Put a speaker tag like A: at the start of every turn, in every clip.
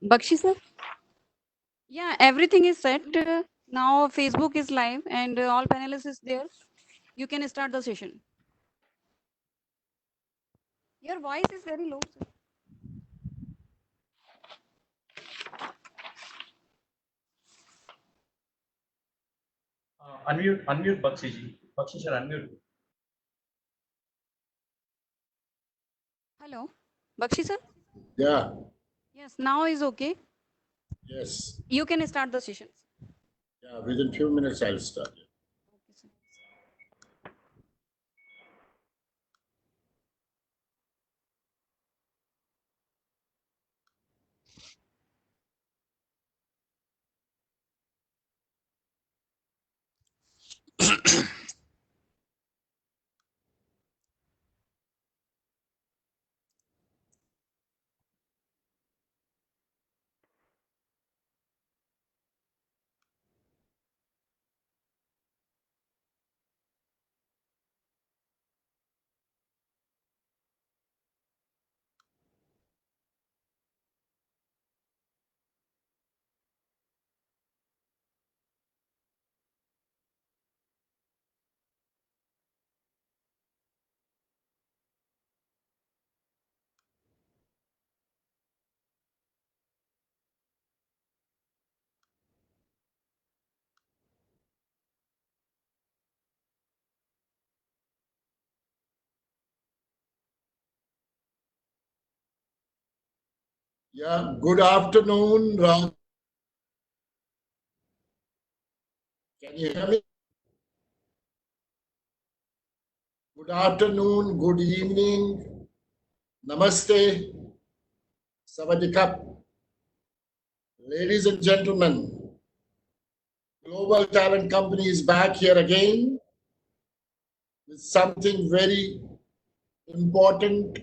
A: Bakshi sir? Yeah, everything is set. Now Facebook is live and all panelists is there. You can start the session. Your voice is very low, sir.
B: Unmute Bakshi ji. Bakshi sir, unmute.
A: Hello, Bakshi sir?
C: Yeah,
A: Yes, now is okay.
C: yes.
A: You can start the session.
C: Yeah, within few minutes I'll start.
A: Okay, sir.
C: Yeah, good afternoon, Ram. Can you hear me? Good afternoon, good evening, namaste, sawadikap. Ladies and gentlemen, Global Talent Company is back here again with something very important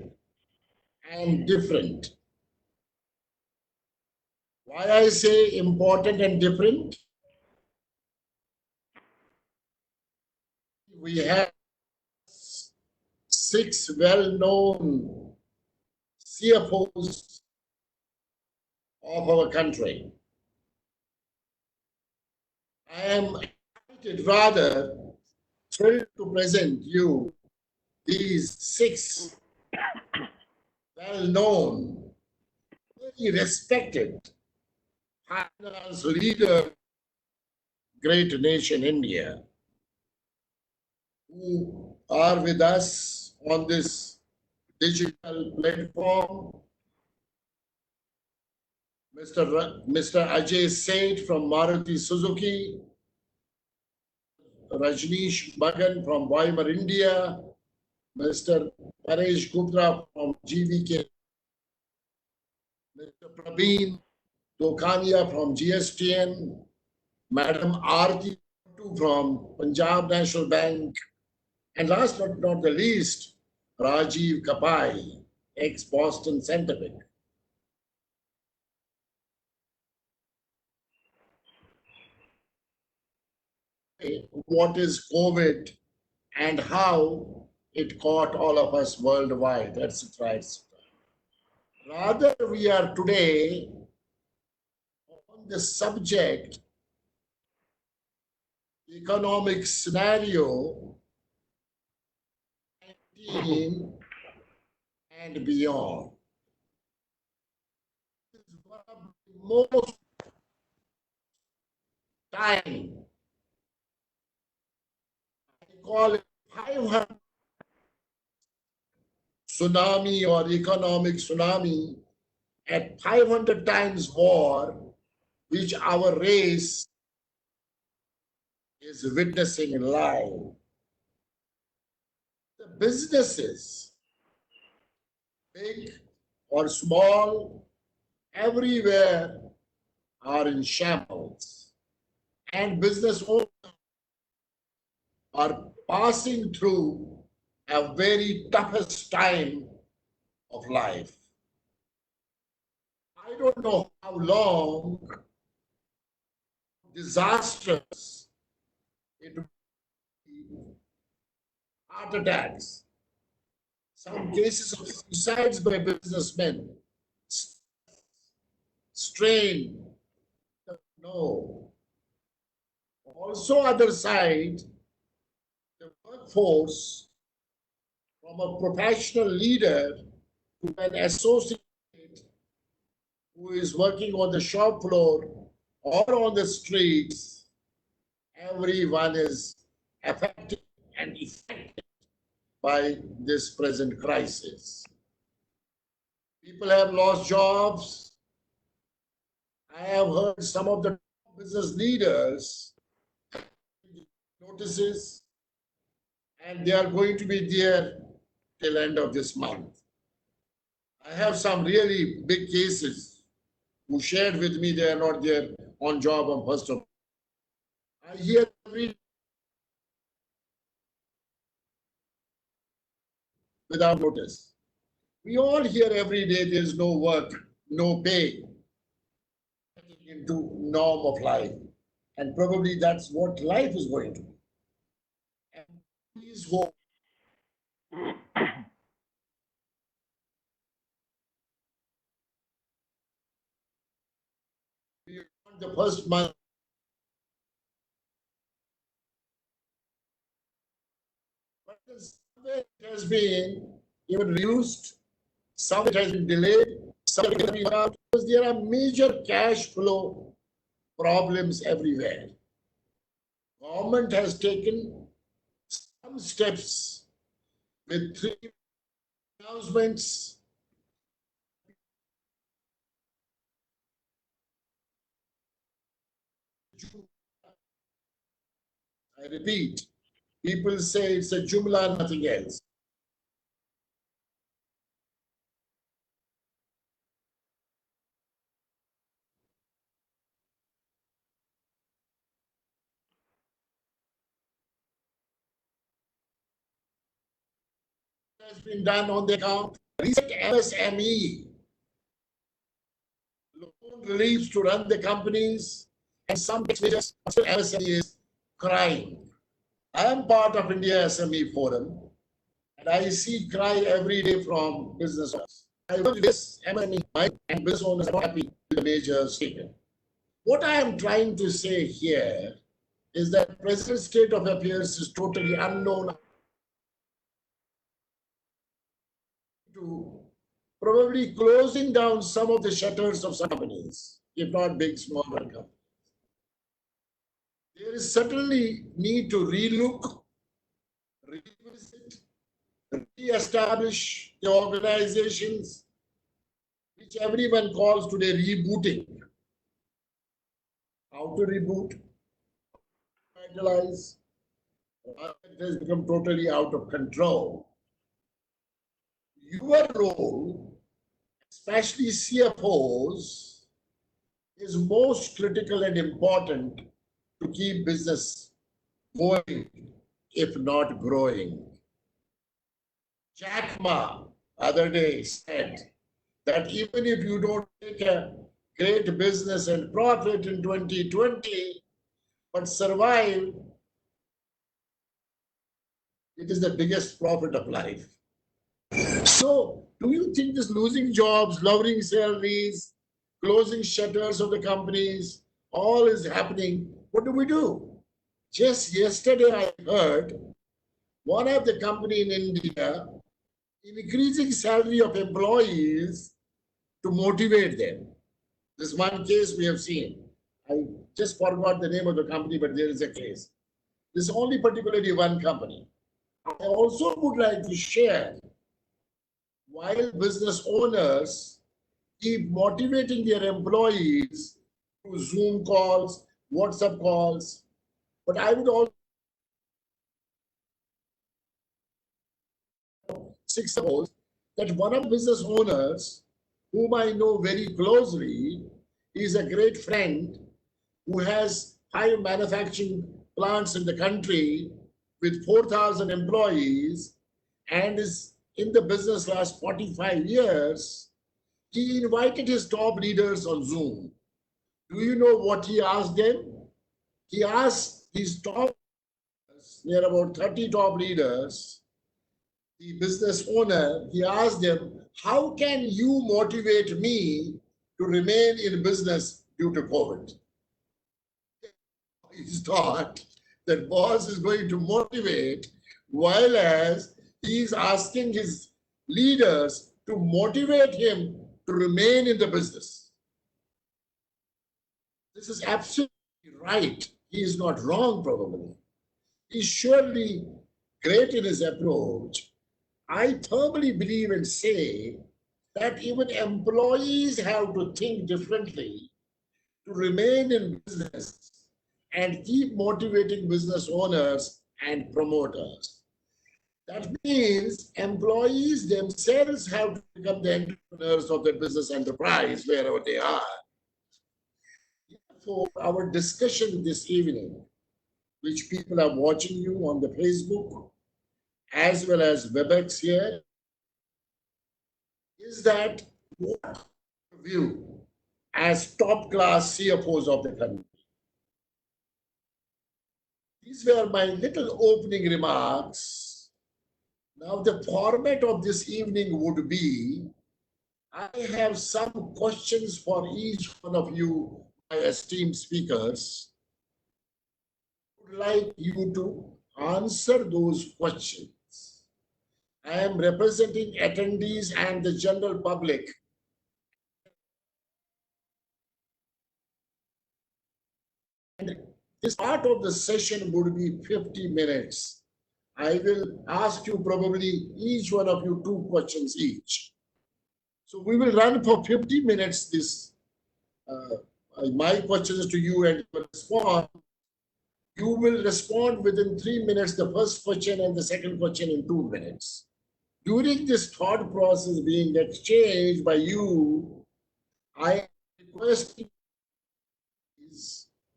C: and different. Why I say important and different? We have 6 well-known CFOs of our country. I am excited, rather thrilled to present you these 6 well-known, very respected finance leaders, great nation India, who are with us on this digital platform. Mr. Ajay Seth from Maruti Suzuki, Rajneesh Magan from Weimar India, Mr. Paresh Gupta from GVK, Mr. Praveen Dokania from GSTN, Madam Aarti from Punjab National Bank, and last but not the least, Rajiv Kapai, ex-Boston Scientific. What is COVID and how it caught all of us worldwide. That's it, right. Rather, we are today on the subject economic scenario and beyond. This is one of the most time, I call it 500 tsunami or economic tsunami at 500 times war, which our race is witnessing live. The businesses, big or small, everywhere are in shambles. And business owners are passing through a very toughest time of life. I don't know how long disastrous it will be. Heart attacks, some cases of suicides by businessmen, strain. No. Also, other side, the workforce from a professional leader to an associate who is working on the shop floor or on the streets, everyone is affected and affected by this present crisis. People have lost jobs. I have heard some of the business leaders notices, and they are going to be there till end of this month. I have some really big cases who shared with me they are not there on job on 1st of. I hear every without notice. We all hear every day there's no work, no pay, into norm of life. And probably that's what life is going to be. And please hope beyond the first month. But somewhere it has been even reduced, some it has been delayed, some it has been out, because there are major cash flow problems everywhere. Government has taken some steps with 3 announcements. I repeat, people say it's a Jumla, nothing else. Has been done on the account. Recent MSME loan reliefs to run the companies, and some measures. MSME is crying. I am part of India SME Forum, and I see cry every day from business owners. I work this MSME and business owners are happy with the measures taken. What I am trying to say here is that present state of affairs is totally unknown to probably closing down some of the shutters of some companies, if not big, small companies. There is certainly need to relook, revisit, re-establish the organizations, which everyone calls today rebooting. How to reboot? Vitalize. It has become totally out of control. Your role, especially CFOs, is most critical and important to keep business going, if not growing. Jack Ma, other day, said that even if you don't make a great business and profit in 2020, but survive, it is the biggest profit of life. So, do you think this losing jobs, lowering salaries, closing shutters of the companies, all is happening? What do we do? Just yesterday, I heard one of the company in India increasing salary of employees to motivate them. This one case we have seen. I just forgot the name of the company, but there is a case. This is only particularly one company. I also would like to share, while business owners keep motivating their employees through Zoom calls, WhatsApp calls, but I would also suppose that one of the business owners whom I know very closely is a great friend who has 5 manufacturing plants in the country with 4,000 employees and is in the business last 45 years. He invited his top leaders on Zoom. Do you know what he asked them? He asked his top, near about 30 top leaders, the business owner, he asked them, how can you motivate me to remain in business due to COVID. He thought that boss is going to motivate, while as he is asking his leaders to motivate him to remain in the business. This is absolutely right. He is not wrong, probably. He's surely great in his approach. I firmly believe and say that even employees have to think differently to remain in business and keep motivating business owners and promoters. That means employees themselves have to become the entrepreneurs of their business enterprise wherever they are. For our discussion this evening, which people are watching you on the Facebook as well as WebEx here, is that what view as top class CFOs of the country. These were my little opening remarks. Now the format of this evening would be, I have some questions for each one of you, my esteemed speakers. I would like you to answer those questions. I am representing attendees and the general public. And this part of the session would be 50 minutes. I will ask you probably each one of you 2 questions each. So we will run for 50 minutes this. My questions to you and you will respond. You will respond within 3 minutes, the first question and the second question in 2 minutes. During this thought process being exchanged by you, I request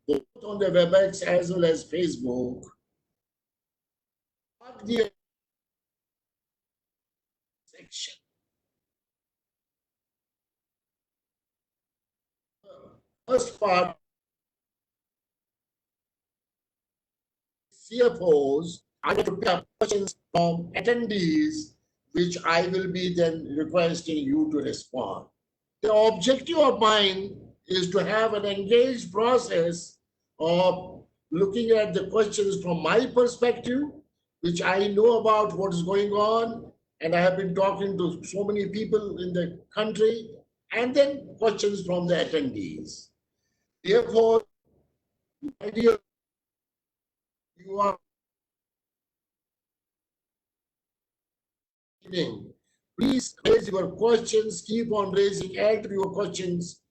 C: both on the WebEx as well as Facebook, the section. First part, CFOs, I will pick up questions from attendees, which I will be then requesting you to respond. The objective of mine is to have an engaged process of looking at the questions from my perspective, which I know about what is going on, and I have been talking to so many people in the country, and then questions from the attendees. Therefore, my dear, you are please raise your questions, keep on raising, enter your questions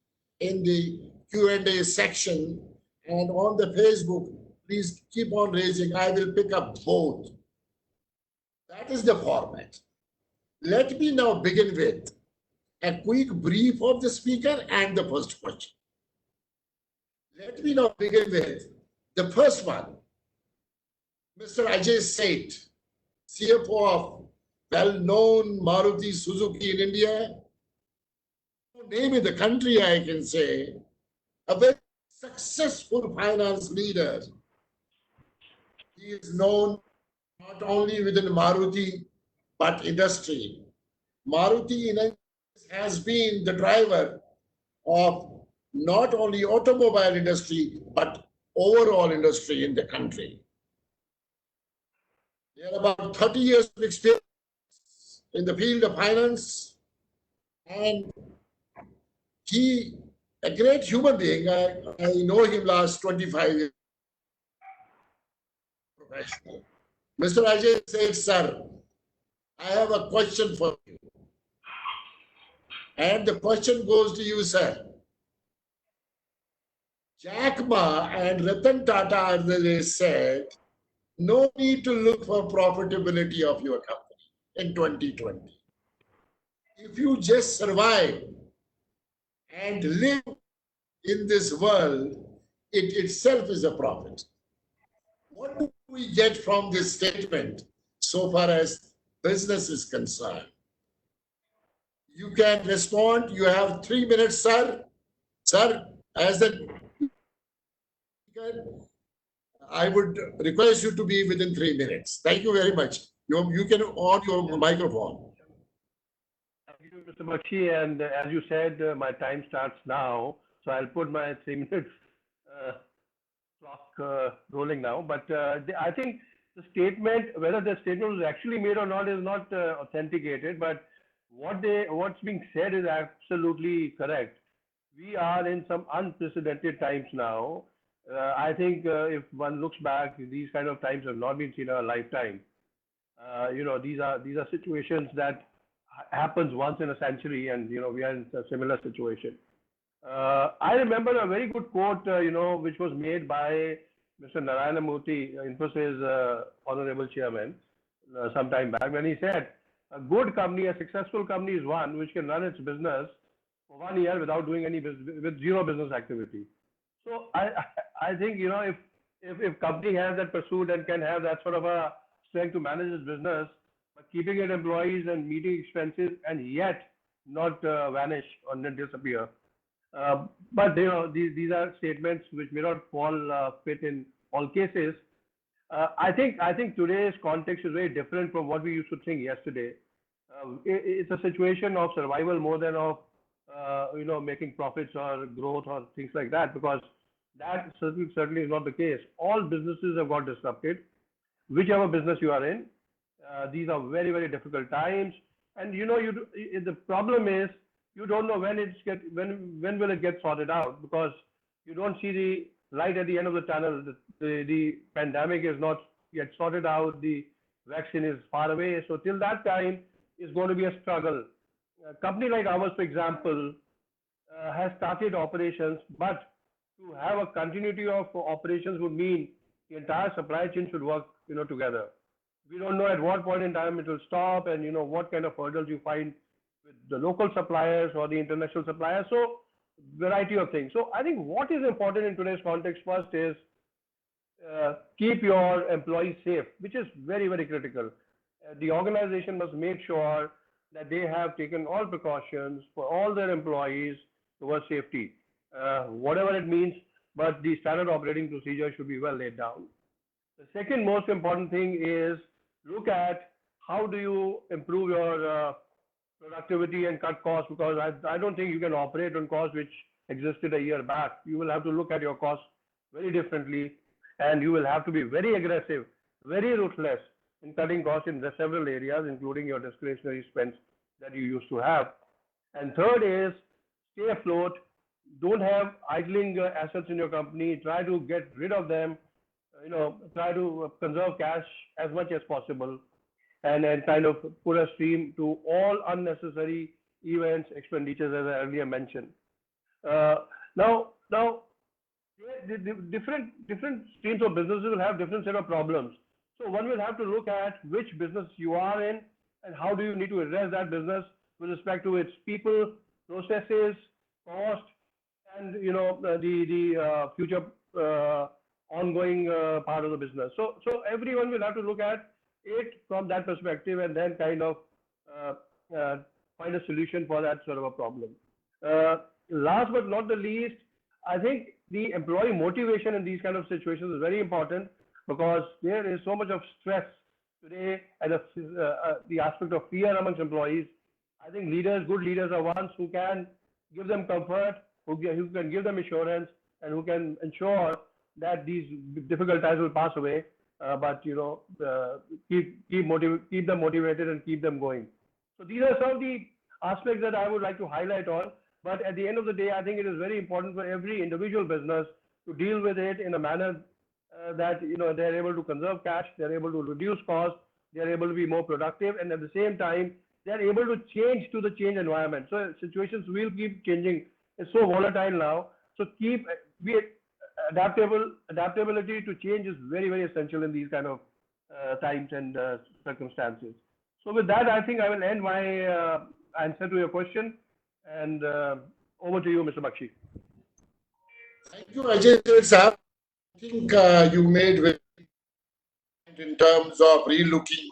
C: in the Q&A section, and on the Facebook, please keep on raising. I will pick up both. That is the format. Let me now begin with a quick brief of the speaker and the first question. Let me now begin with the first one. Mr. Ajay Seth, CFO of well-known Maruti Suzuki in India, name in the country, I can say, a very successful finance leader. He is known not only within Maruti, but industry. Maruti has been the driver of not only automobile industry, but overall industry in the country. There are about 30 years of experience in the field of finance, and he, a great human being. I know him last 25 years. Professional. Mr. Ajay says, sir, I have a question for you. And the question goes to you, sir. Jack Ma and Ratan Tata earlier said, no need to look for profitability of your company in 2020. If you just survive and live in this world, it itself is a profit. What do we get from this statement so far as business is concerned? You can respond. You have 3 minutes, sir. Sir, as the I would request you to be within 3 minutes. Thank you very much. You can on your microphone.
B: Happy to
D: Mr. Bakshi, and as you said, my time starts now, so I'll put my 3 minutes uh, clock rolling now. But I think the statement, whether the statement was actually made or not, is not authenticated. But what's being said is absolutely correct. We are in some unprecedented times now. I think if one looks back, these kind of times have not been seen in a lifetime. These are situations that happens once in a century, and we are in a similar situation. I remember a very good quote, which was made by Mr. Narayana Murthy, Infosys honorable chairman, some time back, when he said, "A good company, a successful company, is one which can run its business for 1 year without doing any business, with zero business activity." So I think if company has that pursuit and can have that sort of a strength to manage its business, but keeping its employees and meeting expenses and yet not vanish or not disappear. But these are statements which may not fall fit in all cases. I think today's context is very different from what we used to think yesterday. It's a situation of survival more than of making profits or growth or things like that, because that certainly is not the case. All businesses have got disrupted, whichever business you are in. These are very, very difficult times, and the problem is you don't know when will it get sorted out, because you don't see the light at the end of the tunnel. The pandemic is not yet sorted out. The vaccine is far away, so till that time is going to be a struggle. A company like ours, for example, has started operations, but to have a continuity of operations would mean the entire supply chain should work together. We don't know at what point in time it will stop, and what kind of hurdles you find with the local suppliers or the international suppliers. So variety of things. So I think what is important in today's context first is keep your employees safe, which is very, very critical. The organization must make sure that they have taken all precautions for all their employees towards safety, whatever it means, but the standard operating procedure should be well laid down. The second most important thing is look at how do you improve your productivity and cut costs, because I don't think you can operate on costs which existed a year back. You will have to look at your costs very differently, and you will have to be very aggressive, very ruthless in cutting costs in several areas, including your discretionary spends that you used to have. And third is stay afloat. Don't have idling assets in your company. Try to get rid of them. Try to conserve cash as much as possible, and kind of put a stream to all unnecessary events, expenditures, as I earlier mentioned. Now, the different streams of businesses will have different set of problems. So one will have to look at which business you are in and how do you need to address that business with respect to its people, processes, cost, and the future ongoing part of the business. So everyone will have to look at it from that perspective, and then kind of find a solution for that sort of a problem. Last but not the least, I think the employee motivation in these kind of situations is very important, because there is so much of stress today, and the aspect of fear amongst employees. I think good leaders are ones who can give them comfort, who can give them assurance, and who can ensure that these difficult times will pass away. But keep them motivated and keep them going. So these are some of the aspects that I would like to highlight on. But at the end of the day, I think it is very important for every individual business to deal with it in a manner that they're able to conserve cash, they're able to reduce costs, they're able to be more productive, and at the same time they're able to change to the change environment. So situations will keep changing. It's so volatile now. So be adaptable. Adaptability to change is very, very essential in these kind of times and circumstances. So with that, I think I will end my answer to your question, and over to you, Mr. Bakshi.
C: Thank you, Ajay sir. I think you made very in terms of relooking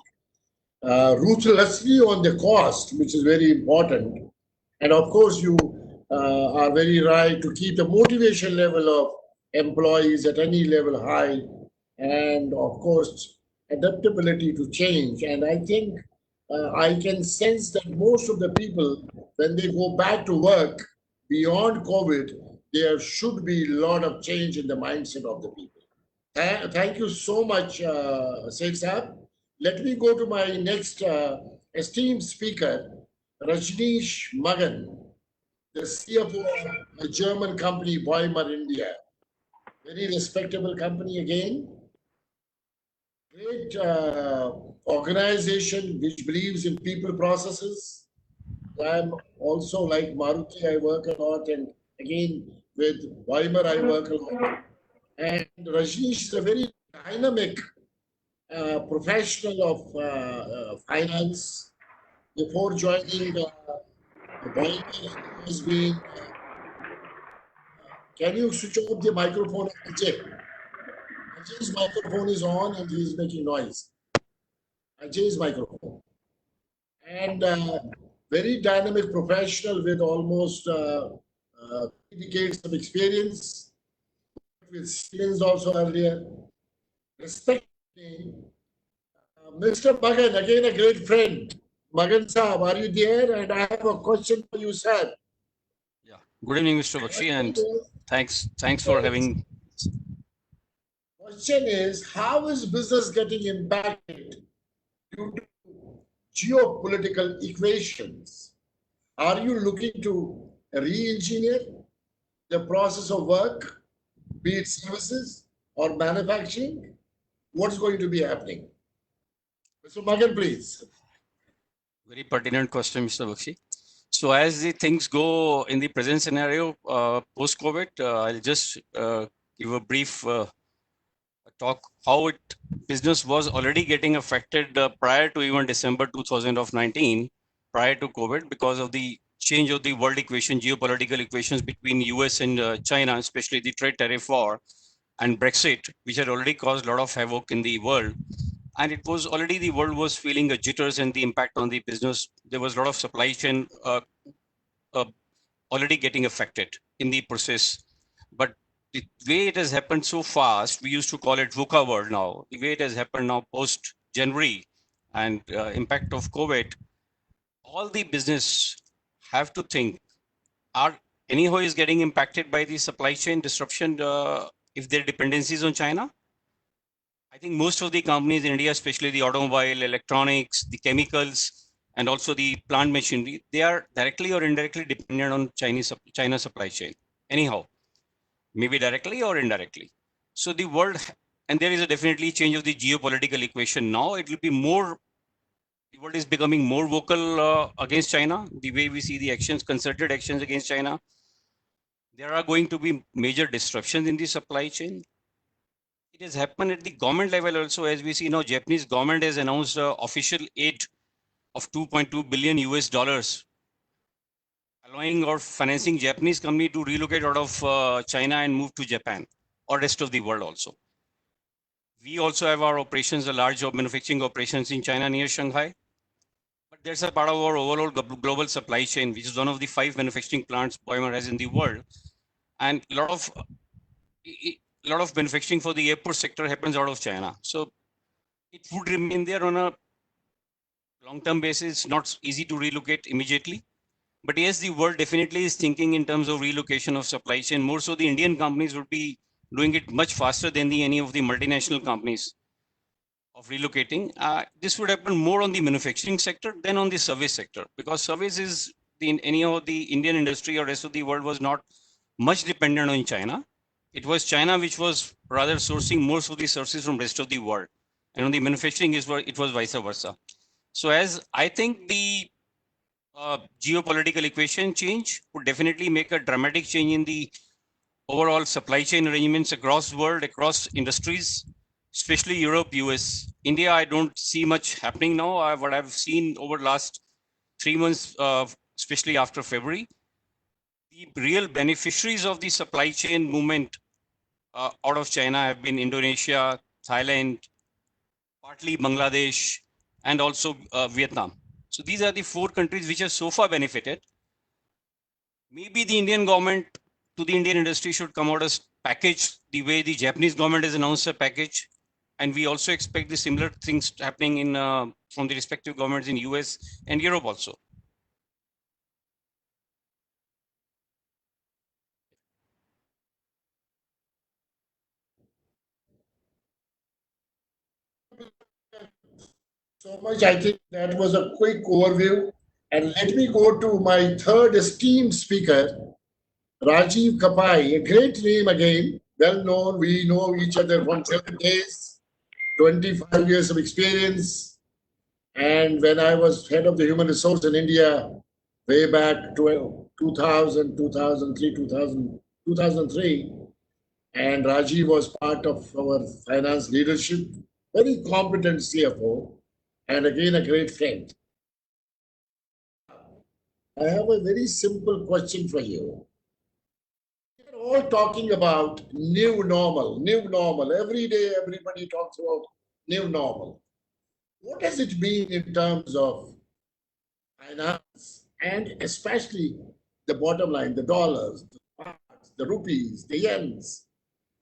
C: ruthlessly on the cost, which is very important. And of course, you are very right to keep the motivation level of employees at any level high, and of course, adaptability to change. And I think I can sense that most of the people when they go back to work beyond COVID, there should be a lot of change in the mindset of the people. Thank you so much, Saif Saab. Let me go to my next esteemed speaker, Rajneesh Magan, the CFO of a German company, Weimar India. Very respectable company again. Great organization which believes in people processes. I'm also like Maruti, I work a lot, and again with Weimar, I work a lot. And Rajneesh is a very dynamic professional of finance. Before joining Weimar, he has been. Can you switch off the microphone, Ajay? Ajay's microphone is on and he is making noise. Ajay's microphone. And very dynamic professional with almost 3 decades of experience. With Siemens also earlier. Respect Mr. Magan, again a great friend. Magan Saab, are you there? And I have a question for you, sir.
E: Yeah. Good evening, Mr. Bakshi, and thanks for having.
C: Question is, how is business getting impacted due to geopolitical equations? Are you looking to re-engineer the process of work, be it services or manufacturing? What's going to be happening? Mr. Magan, please.
E: Very pertinent question, Mr. Bakshi. So as the things go in the present scenario, post-COVID, I'll just give a brief talk how business was already getting affected prior to even December 2019, prior to COVID, because of the change of the world equation, geopolitical equations between US and China, especially the trade tariff war and Brexit, which had already caused a lot of havoc in the world. And it was already the world was feeling the jitters and the impact on the business. There was a lot of supply chain already getting affected in the process. But the way it has happened so fast, we used to call it VUCA world now. The way it has happened now post January and impact of COVID, all the business have to think, are anyhow is getting impacted by the supply chain disruption if their dependencies on China? I think most of the companies in India, especially the automobile, electronics, the chemicals, and also the plant machinery, they are directly or indirectly dependent on China supply chain. Anyhow, maybe directly or indirectly. So the world, and there is a definitely change of the geopolitical equation now. It will be more, the world is becoming more vocal against China. The way we see the actions, concerted actions against China. There are going to be major disruptions in the supply chain. It has happened at the government level also, as we see now, Japanese government has announced official aid of 2.2 billion US dollars, allowing or financing Japanese company to relocate out of China and move to Japan or rest of the world also. We also have our operations, a large manufacturing operations in China near Shanghai. But there's a part of our overall global supply chain, which is one of the 5 manufacturing plants Weimar has in the world. And a lot of manufacturing for the airport sector happens out of China. So it would remain there on a long-term basis, not easy to relocate immediately. But yes, the world definitely is thinking in terms of relocation of supply chain. More so the Indian companies would be doing it much faster than any of the multinational companies of relocating. This would happen more on the manufacturing sector than on the service sector, because service is any of the Indian industry or rest of the world was not much dependent on China. It was China which was rather sourcing most of the services from rest of the world. And on the manufacturing, it was vice versa. So as I think the geopolitical equation change would definitely make a dramatic change in the overall supply chain arrangements across the world, across industries, especially Europe, US. India, I don't see much happening now. What I've seen over the last 3 months, especially after February, the real beneficiaries of the supply chain movement out of China have been Indonesia, Thailand, partly Bangladesh, and also Vietnam. So these are the 4 countries which have so far benefited. Maybe the Indian government to the Indian industry should come out as package the way the Japanese government has announced a package. And we also expect the similar things happening in from the respective governments in US and Europe also.
C: So much. I think that was a quick overview. And let me go to my third esteemed speaker, Rajiv Kapai, a great name again, well known. We know each other from 7 days, 25 years of experience. And when I was head of the human resource in India, way back to 2000, 2003, 2003, and Rajiv was part of our finance leadership, very competent CFO, and again a great friend. I have a very simple question for you. We're all talking about new normal, new normal. Every day, everybody talks about new normal. What does it mean in terms of finance and especially the bottom line, the dollars, the bahts, the rupees, the yens,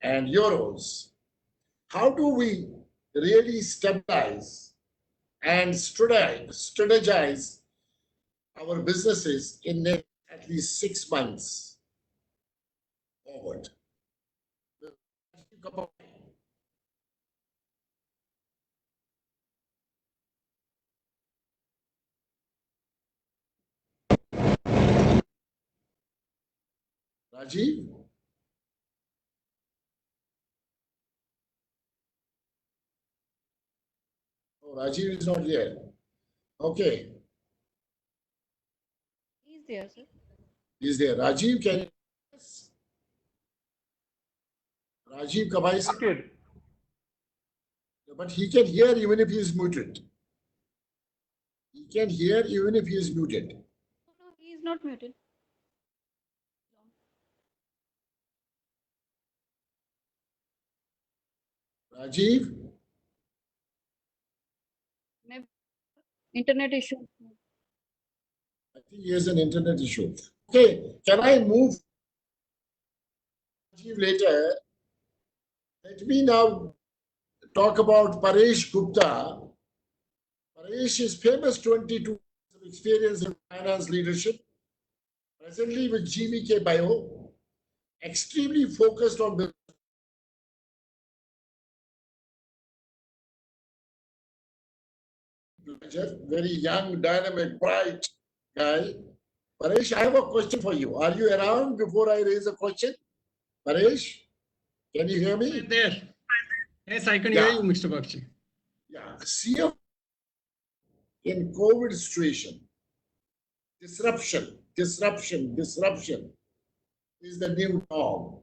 C: and euros? How do we really stabilize and strategize our businesses in at least 6 months forward? Rajiv? Oh, Rajiv is not here. Okay,
A: He's there, sir.
C: he's there. Rajiv, can you? Rajiv Kabai, sir?
D: Okay.
C: But he can hear even if he is muted. He can hear even if he is muted.
A: No, he is not muted.
C: Rajiv?
A: Maybe internet issue.
C: I think he has an internet issue. Okay, can I move Rajiv later? Let me now talk about Paresh Gupta. Paresh is famous 22 years of experience in finance leadership, presently with GVK Bio, extremely focused on business. Very young, dynamic, bright guy. Paresh, I have a question for you. Are you around before I raise a question? Paresh, can you hear me?
F: There. Yes, I can
C: Yeah.
F: hear you, Mr. Bakshi.
C: Yeah, CFO in COVID situation, disruption is the new norm.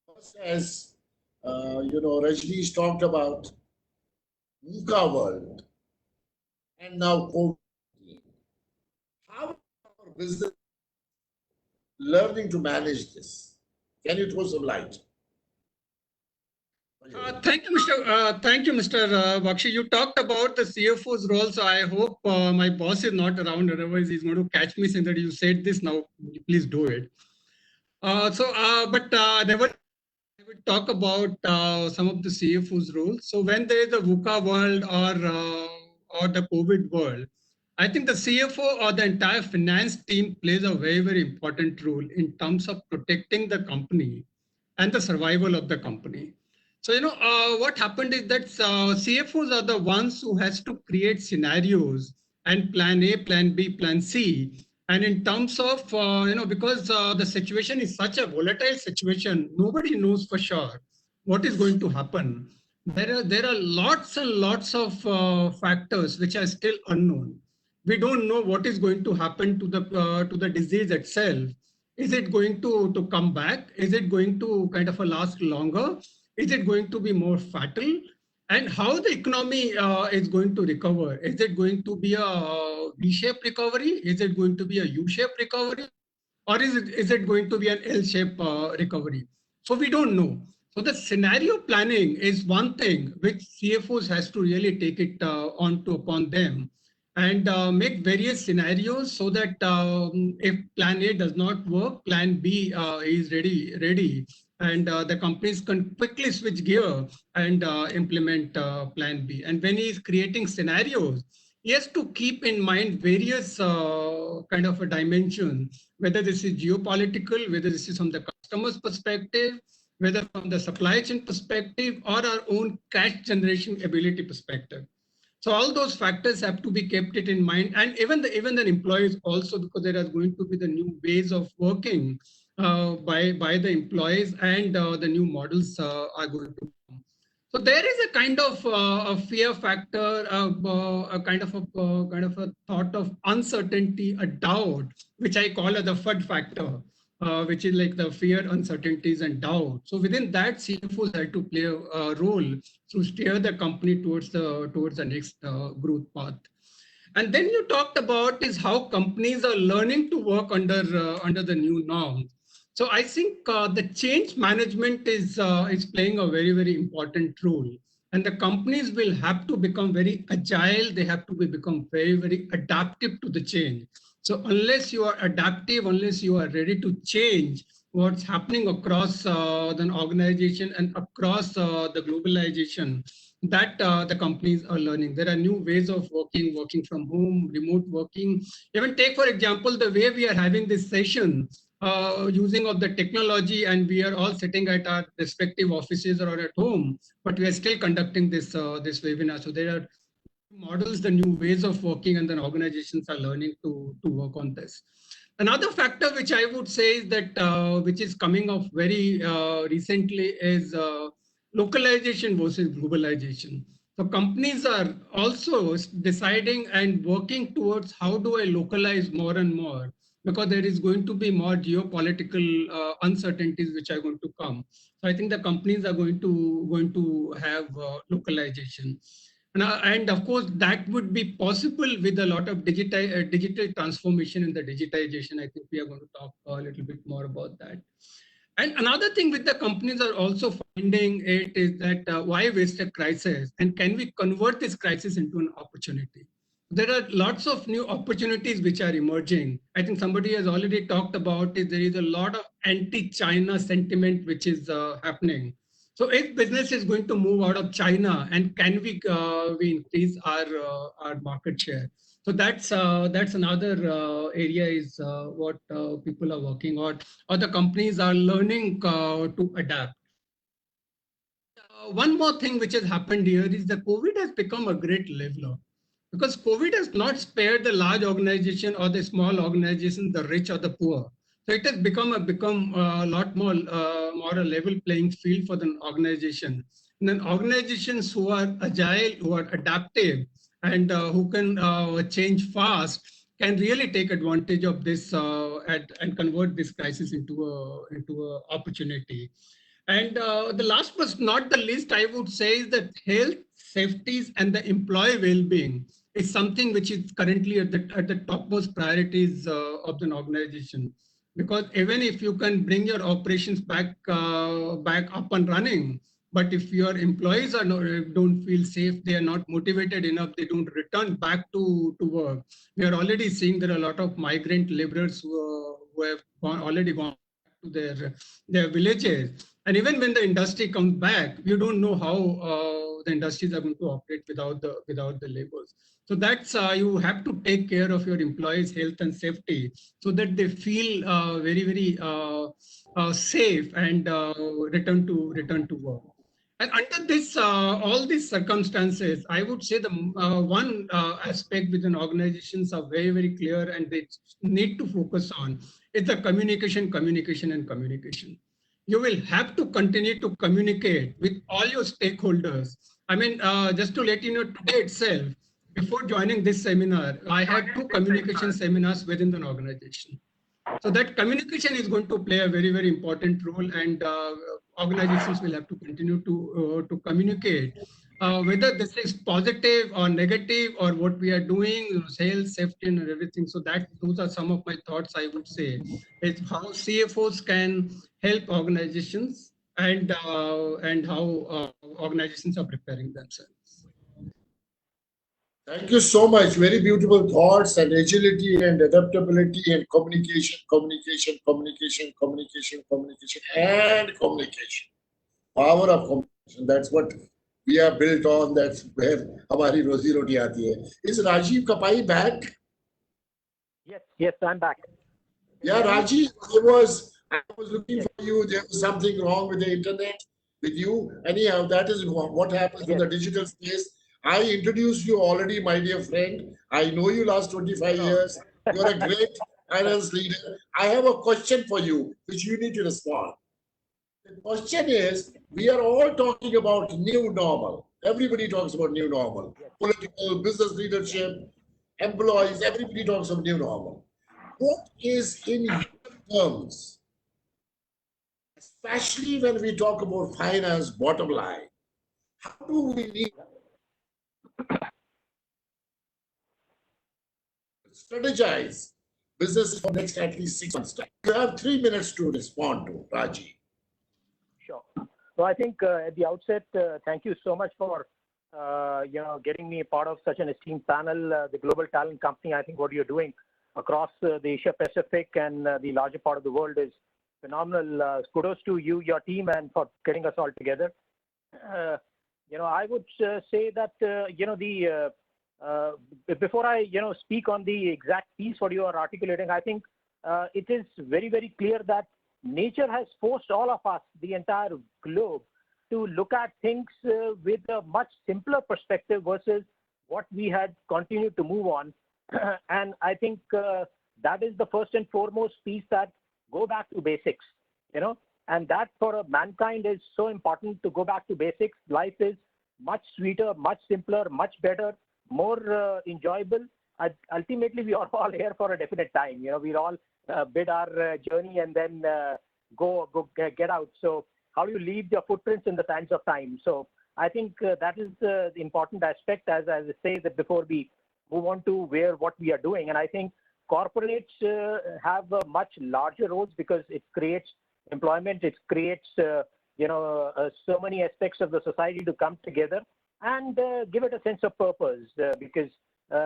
C: First, as Rajneesh talked about VUCA world, and now COVID. How are our business learning to manage this? Can you throw some light?
F: Thank you, Mr. Bakshi. You talked about the CFO's role, so I hope my boss is not around. Otherwise, he's going to catch me saying that you said this. Now, please do it. Never. I would talk about some of the CFO's roles. So when there is a VUCA world or the COVID world, I think the CFO or the entire finance team plays a very, very important role in terms of protecting the company and the survival of the company. So, what happened is that CFOs are the ones who has to create scenarios and plan A, plan B, plan C. And in terms of, because the situation is such a volatile situation, nobody knows for sure what is going to happen. There are lots and lots of factors which are still unknown. We don't know what is going to happen to the disease itself. Is it going to come back? Is it going to kind of last longer? Is it going to be more fatal? And how the economy is going to recover? Is it going to be a V-shaped recovery? Is it going to be a U-shaped recovery? Or is it going to be an L-shaped recovery? So we don't know. So the scenario planning is one thing which CFOs has to really take it upon them and make various scenarios so that if plan A does not work, plan B is ready and the companies can quickly switch gear and implement plan B. And when he is creating scenarios, he has to keep in mind various kind of a dimension, whether this is geopolitical, whether this is from the customer's perspective, whether from the supply chain perspective or our own cash generation ability perspective. So all those factors have to be kept it in mind, and even the employees also, because there are going to be the new ways of working by the employees, and the new models are going to come. So there is a kind of a fear factor, a kind of a thought of uncertainty, a doubt, which I call as the FUD factor, which is like the fear, uncertainties, and doubt. So within that, CFOs have to play a role to steer the company towards the next growth path. And then you talked about is how companies are learning to work under the new norms. So I think the change management is playing a very, very important role. And the companies will have to become very agile. They have to become very, very adaptive to the change. So unless you are adaptive, unless you are ready to change what's happening across the organization and across the globalization, that the companies are learning. There are new ways of working from home, remote working. Even take, for example, the way we are having this session, using of the technology, and we are all sitting at our respective offices or at home, but we are still conducting this webinar. So there are models, the new ways of working, and then organizations are learning to work on this. Another factor which I would say is that which is coming up very recently is localization versus globalization. So companies are also deciding and working towards how do I localize more and more, because there is going to be more geopolitical uncertainties which are going to come. So I think the companies are going to have localization. And of course, that would be possible with a lot of digital transformation and the digitization. I think we are going to talk a little bit more about that. And another thing with the companies are also finding it is that why waste a crisis, and can we convert this crisis into an opportunity? There are lots of new opportunities which are emerging. I think somebody has already talked about it. There is a lot of anti-China sentiment which is happening. So if business is going to move out of China, and can we increase our market share? So that's another area is what people are working on, or the companies are learning to adapt. One more thing which has happened here is that COVID has become a great leveler, because COVID has not spared the large organization or the small organization, the rich or the poor. So it has become a lot more a level playing field for the organization. And then organizations who are agile, who are adaptive, and who can change fast, can really take advantage of this and convert this crisis into a opportunity. And the last but not the least, I would say, is that health, safety, and the employee well-being is something which is currently at the topmost priorities of an organization. Because even if you can bring your operations back up and running, but if your employees don't feel safe, they are not motivated enough, they don't return back to work. We are already seeing there are a lot of migrant laborers who have already gone to their villages. And even when the industry comes back, you don't know how the industries are going to operate without the laborers. So that's you have to take care of your employees' health and safety, so that they feel very, very safe and return to work. And under this all these circumstances, I would say the one aspect within organizations are very, very clear, and they need to focus on is the communication. You will have to continue to communicate with all your stakeholders. I mean, just to let you know, today itself, before joining this seminar, I had 2 communication seminars within the organization. So that communication is going to play a very, very important role, and organizations will have to continue to communicate, whether this is positive or negative, or what we are doing, sales, safety, and everything. So those are some of my thoughts, I would say, is how CFOs can help organizations, and how organizations are preparing themselves.
C: Thank you so much. Very beautiful thoughts, and agility and adaptability and communication. Power of communication. That's what we are built on. That's where hamari rozi roti aati hai. Is Rajiv Kapai back?
G: Yes, I'm back.
C: Yeah, Rajiv, I was looking for you. There was something wrong with the internet with you. Anyhow, that is what happens in the digital space. I introduced you already, my dear friend. I know you last 25 years. You're a great finance leader. I have a question for you, which you need to respond. The question is, we are all talking about new normal. Everybody talks about new normal. Political, business leadership, employees, everybody talks of new normal. What is in your terms, especially when we talk about finance bottom line, how do we need strategize business for next at least 6 months time? You have 3 minutes to respond to, Raji.
G: Sure. So I think at the outset, thank you so much for getting me a part of such an esteemed panel. The Global Talent Company, I think what you're doing across the Asia Pacific and the larger part of the world is phenomenal. Kudos to you, your team, and for getting us all together. I would say that before I speak on the exact piece what you are articulating, I think it is very, very clear that nature has forced all of us, the entire globe, to look at things with a much simpler perspective versus what we had continued to move on. And I think that is the first and foremost piece, that go back to basics, and that for mankind is so important, to go back to basics. Life is much sweeter, much simpler, much better, more enjoyable. Ultimately, we are all here for a definite time. We'll all bid our journey and then go get out. So how do you leave your footprints in the sands of time? So I think that is the important aspect, as I say, that before we move on to what we are doing. And I think corporates have much larger roles, because it creates employment, it creates so many aspects of the society to come together and give it a sense of purpose, because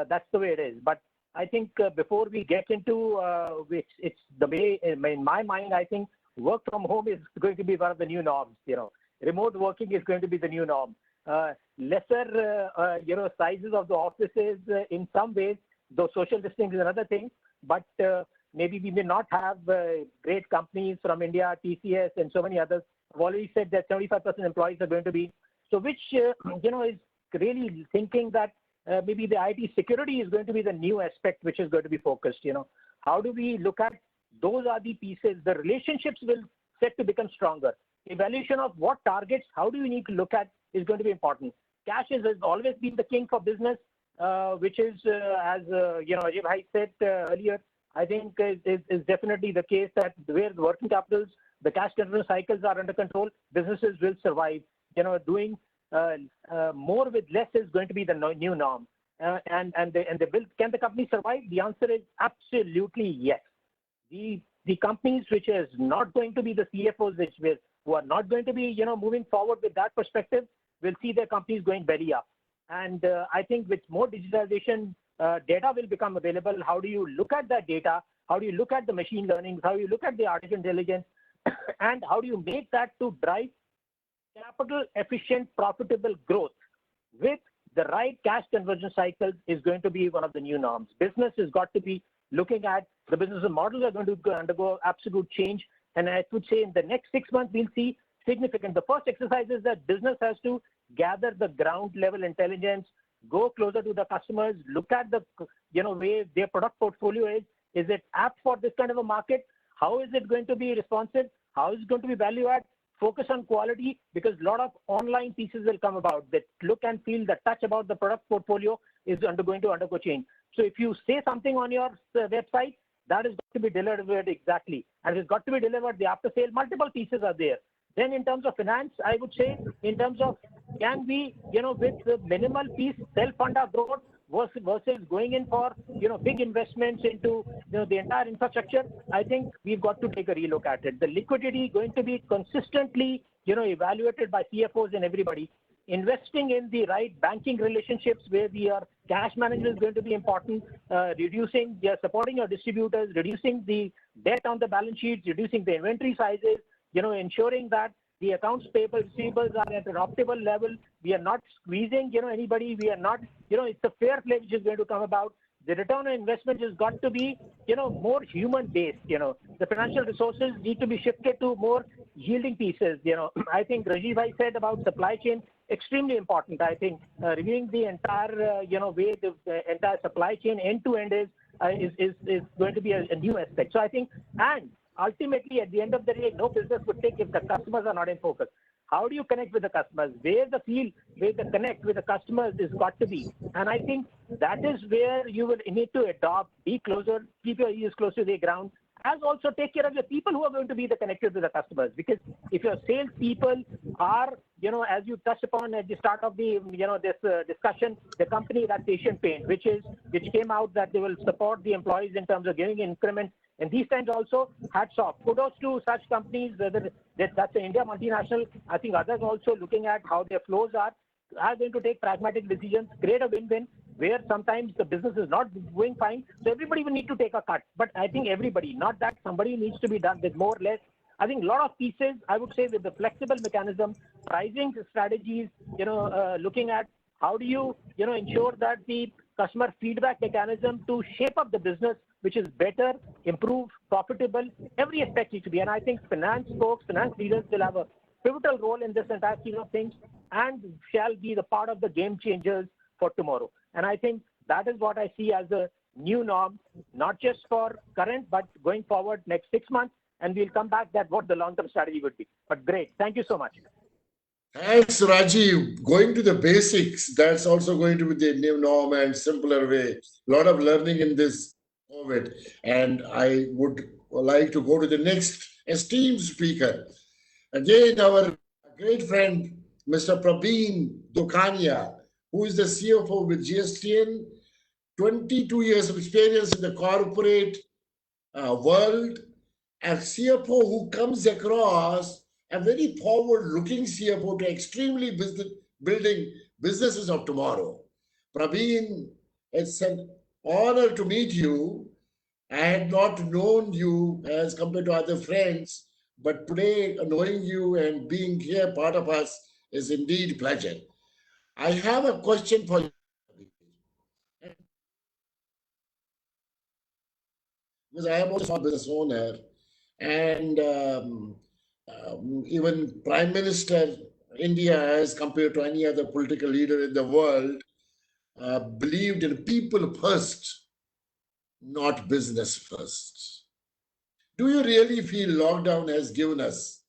G: that's the way it is. But I think before we get into which it's the way, in my mind, I think work from home is going to be one of the new norms. Remote working is going to be the new norm. Lesser sizes of the offices in some ways, though social distancing is another thing. But maybe we may not have great companies from India, TCS, and so many others. I've already said that 75% employees are going to be. So which, is really thinking that maybe the IT security is going to be the new aspect which is going to be focused. How do we look at those are the pieces? The relationships will set to become stronger. Evaluation of what targets, how do you need to look at is going to be important. Cash has always been the king for business, which is, as Ajay Bhai said earlier, I think is definitely the case, that where the working capitals, the cash conversion cycles are under control, businesses will survive. Doing more with less is going to be the new norm. And they will. Can the company survive? The answer is absolutely yes. The companies which is not going to be the CFOs, who are not going to be moving forward with that perspective, will see their companies going belly up. And I think with more digitalization, data will become available. How do you look at that data? How do you look at the machine learning? How do you look at the artificial intelligence? And how do you make that to drive capital efficient, profitable growth with the right cash conversion cycle is going to be one of the new norms. Business has got to be looking at the business models are going to undergo absolute change. And I would say in the next 6 months, we'll see significant. The first exercise is that business has to gather the ground level intelligence, go closer to the customers, look at the way their product portfolio is. Is it apt for this kind of a market? How is it going to be responsive? How is it going to be value add? Focus on quality, because a lot of online pieces will come about that look and feel, the touch about the product portfolio is going to undergo change. So if you say something on your website, that is got to be delivered exactly. And it's got to be delivered the after sale. Multiple pieces are there. Then in terms of finance, I would say in terms of can we, with the minimal piece, self-fund our growth versus going in for, big investments into, the entire infrastructure. I think we've got to take a relook at it. The liquidity going to be consistently, evaluated by CFOs and everybody. Investing in the right banking relationships where cash management is going to be important, supporting your distributors, reducing the debt on the balance sheets, reducing the inventory sizes, ensuring that the accounts payable, receivables are at an optimal level. We are not squeezing, anybody. We are not, it's a fair play which is going to come about. The return on investment has got to be, more human-based. The financial resources need to be shifted to more yielding pieces. I think Rajiv Bhai said about supply chain extremely important. I think reviewing the entire, way the entire supply chain end to end is going to be a new aspect. So I think, and ultimately at the end of the day, no business would take if the customers are not in focus. How do you connect with the customers? Where the connect with the customers is got to be. And I think that is where you will need to adopt, be closer, keep your ears close to the ground, as also take care of the people who are going to be the connectors with the customers. Because if your sales people are, as you touched upon at the start of the, this discussion, the company that's Asian Paint, which came out that they will support the employees in terms of giving increments. And these times also, hats off. Kudos to such companies, whether that's an India multinational. I think others also looking at how their flows are going to take pragmatic decisions, create a win-win, where sometimes the business is not going fine. So everybody will need to take a cut. But I think everybody, not that somebody needs to be done with more or less. I think a lot of pieces, I would say, with the flexible mechanism, pricing strategies, looking at how do you, ensure that the customer feedback mechanism to shape up the business, which is better, improved, profitable, every aspect needs to be. And I think finance folks, finance leaders will have a pivotal role in this entire scheme of things and shall be the part of the game changers for tomorrow. And I think that is what I see as a new norm, not just for current, but going forward next 6 months. And we'll come back that what the long-term strategy would be. But great. Thank you so much.
C: Thanks, Rajiv. Going to the basics, that's also going to be the new norm and simpler way. A lot of learning in this COVID. And I would like to go to the next esteemed speaker. Again, our great friend, Mr. Praveen Dokania, who is the CFO with GSTN, 22 years of experience in the corporate world, a CFO who comes across a very forward-looking CFO to extremely building businesses of tomorrow. Praveen, it's an honor to meet you. I had not known you as compared to other friends, but today knowing you and being here part of us is indeed a pleasure. I have a question for you. Because I am also a small business owner, and even Prime Minister India, as compared to any other political leader in the world, believed in people first, not business first. Do you really feel lockdown has given us